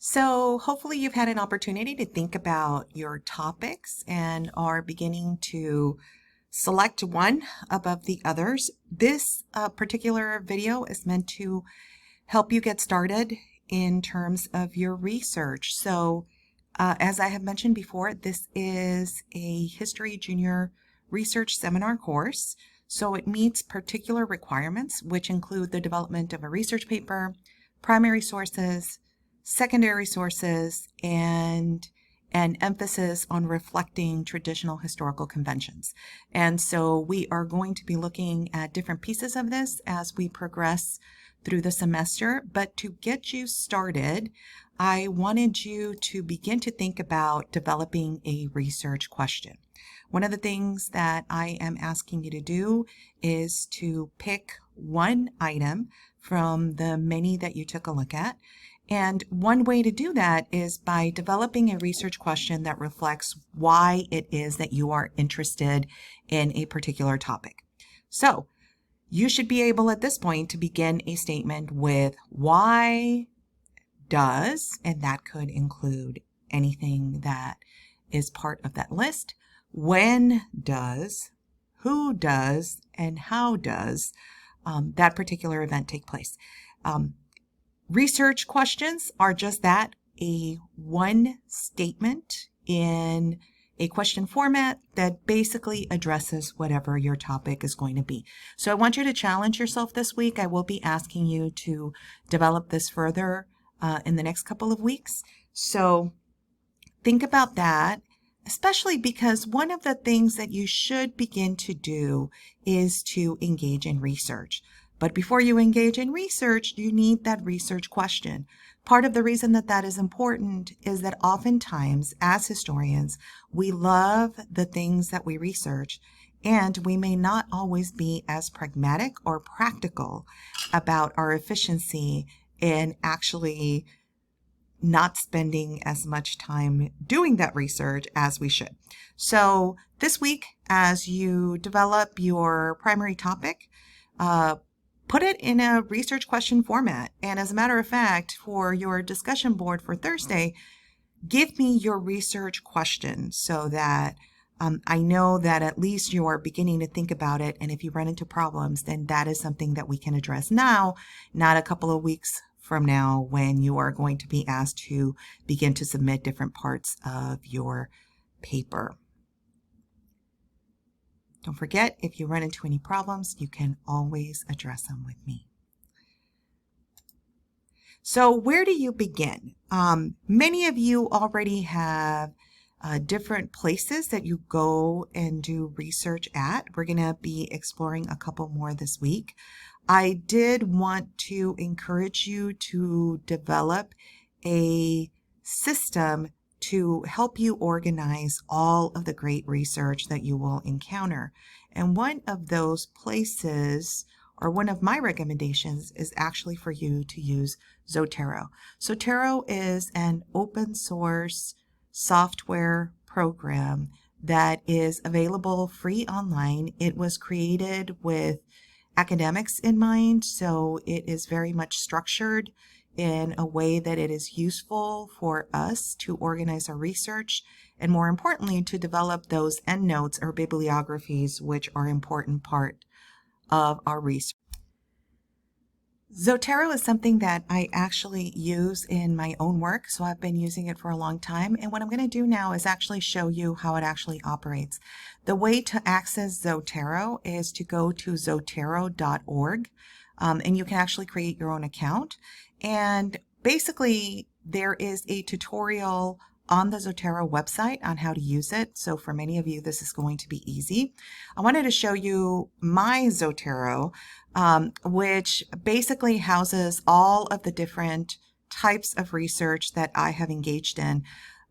So, hopefully, you've had an opportunity to think about your topics and are beginning to select one above the others. This particular video is meant to help you get started in terms of your research. So, as I have mentioned before, this is a History Junior Research Seminar course. So, it meets particular requirements, which include the development of a research paper, primary sources, secondary sources, and an emphasis on reflecting traditional historical conventions. And so we are going to be looking at different pieces of this as we progress through the semester. But to get you started, I wanted you to begin to think about developing a research question. One of the things that I am asking you to do is to pick one item from the many that you took a look at. And one way to do that is by developing a research question that reflects why it is that you are interested in a particular topic. So you should be able at this point to begin a statement with why does, and that could include anything that is part of that list, when does, who does, and how does that particular event take place. Research questions are just that, a one statement in a question format that basically addresses whatever your topic is going to be. So I want you to challenge yourself this week. I will be asking you to develop this further in the next couple of weeks. So think about that, especially because one of the things that you should begin to do is to engage in research. But before you engage in research, you need that research question. Part of the reason that that is important is that oftentimes, as historians, we love the things that we research, and we may not always be as pragmatic or practical about our efficiency in actually not spending as much time doing that research as we should. So this week, as you develop your primary topic, put it in a research question format. And as a matter of fact, for your discussion board for Thursday, give me your research question so that I know that at least you're beginning to think about it. And if you run into problems, then that is something that we can address now, not a couple of weeks from now when you are going to be asked to begin to submit different parts of your paper. Don't forget, if you run into any problems, you can always address them with me. So where do you begin? Many of you already have different places that you go and do research at. We're going to be exploring a couple more this week. I did want to encourage you to develop a system to help you organize all of the great research that you will encounter. And one of those places, or one of my recommendations, is actually for you to use Zotero. Zotero is an open source software program that is available free online. It was created with academics in mind, so it is very much structured in a way that it is useful for us to organize our research and, more importantly, to develop those endnotes or bibliographies, which are an important part of our research. Zotero is something that I actually use in my own work, so I've been using it for a long time. And what I'm going to do now is actually show you how it actually operates. The way to access Zotero is to go to zotero.org, and you can actually create your own account. And basically, there is a tutorial on the Zotero website on how to use it. So for many of you, this is going to be easy. I wanted to show you my Zotero, which basically houses all of the different types of research that I have engaged in.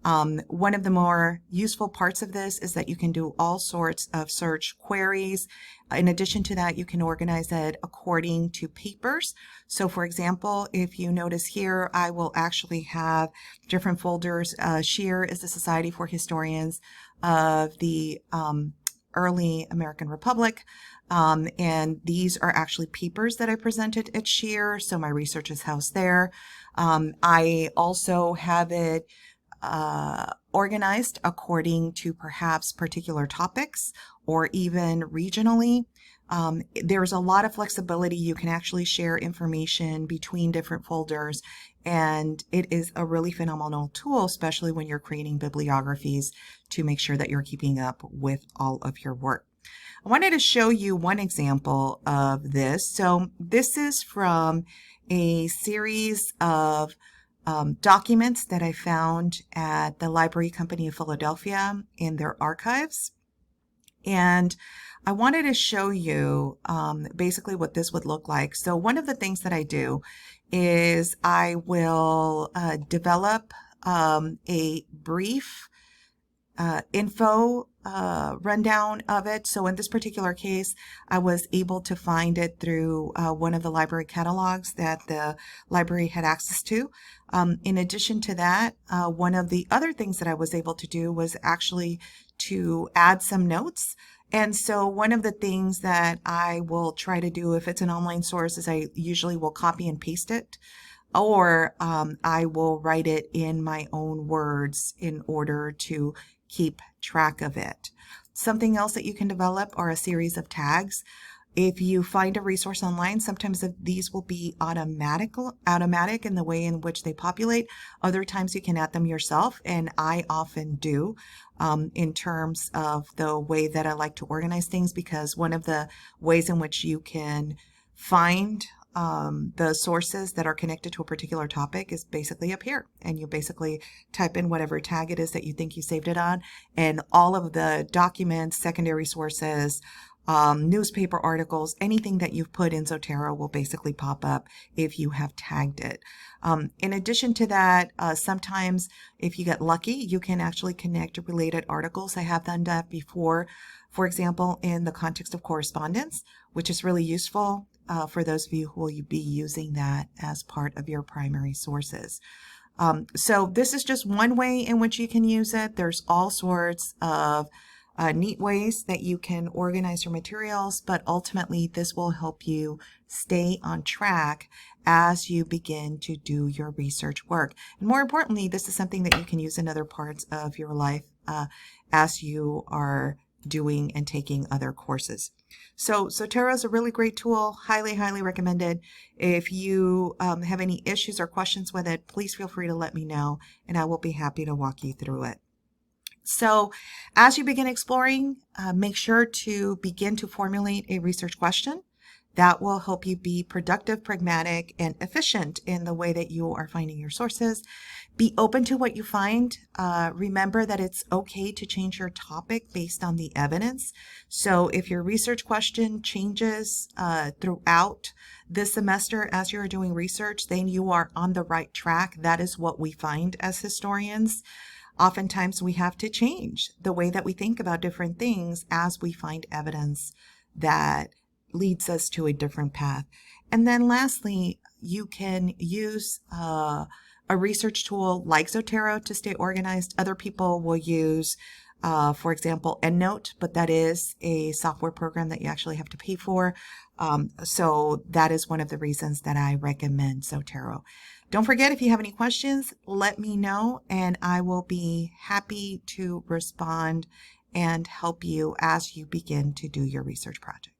One of the more useful parts of this is that you can do all sorts of search queries. In addition to that, you can organize it according to papers. So for example, if you notice here, I will actually have different folders. SHEAR is the Society for Historians of the Early American Republic. And these are actually papers that I presented at SHEAR, so my research is housed there. I also have it organized according to perhaps particular topics or even regionally. There's a lot of flexibility. You can actually share information between different folders, and it is a really phenomenal tool, especially when you're creating bibliographies to make sure that you're keeping up with all of your work. I wanted to show you one example of this. So this is from a series of documents that I found at the Library Company of Philadelphia in their archives. And I wanted to show you basically what this would look like. So one of the things that I do is I will develop a brief info rundown of it. So in this particular case, I was able to find it through one of the library catalogs that the library had access to. In addition to that, one of the other things that I was able to do was actually to add some notes. And so one of the things that I will try to do if it's an online source is I usually will copy and paste it, or I will write it in my own words in order to keep track of it. Something else that you can develop are a series of tags. If you find a resource online, sometimes these will be automatic in the way in which they populate. Other times you can add them yourself, and I often do in terms of the way that I like to organize things, because one of the ways in which you can find the sources that are connected to a particular topic is basically up here, and you basically type in whatever tag it is that you think you saved it on, and all of the documents, secondary sources, newspaper articles, anything that you've put in Zotero will basically pop up if you have tagged it. In addition to that, sometimes if you get lucky, you can actually connect related articles. I have done that before, for example, in the context of correspondence, which is really useful for those of you who will be using that as part of your primary sources. So this is just one way in which you can use it. There's all sorts of neat ways that you can organize your materials, but ultimately this will help you stay on track as you begin to do your research work. And more importantly, this is something that you can use in other parts of your life as you are doing and taking other courses. So Zotero is a really great tool, highly, highly recommended. If you have any issues or questions with it, please feel free to let me know, and I will be happy to walk you through it. So as you begin exploring, make sure to begin to formulate a research question. That will help you be productive, pragmatic, and efficient in the way that you are finding your sources. Be open to what you find. Remember that it's okay to change your topic based on the evidence. So if your research question changes throughout this semester as you're doing research, then you are on the right track. That is what we find as historians. Oftentimes we have to change the way that we think about different things as we find evidence that leads us to a different path. And then lastly, you can use a research tool like Zotero to stay organized. Other people will use, for example, EndNote, but that is a software program that you actually have to pay for. So that is one of the reasons that I recommend Zotero. Don't forget, if you have any questions, let me know, and I will be happy to respond and help you as you begin to do your research project.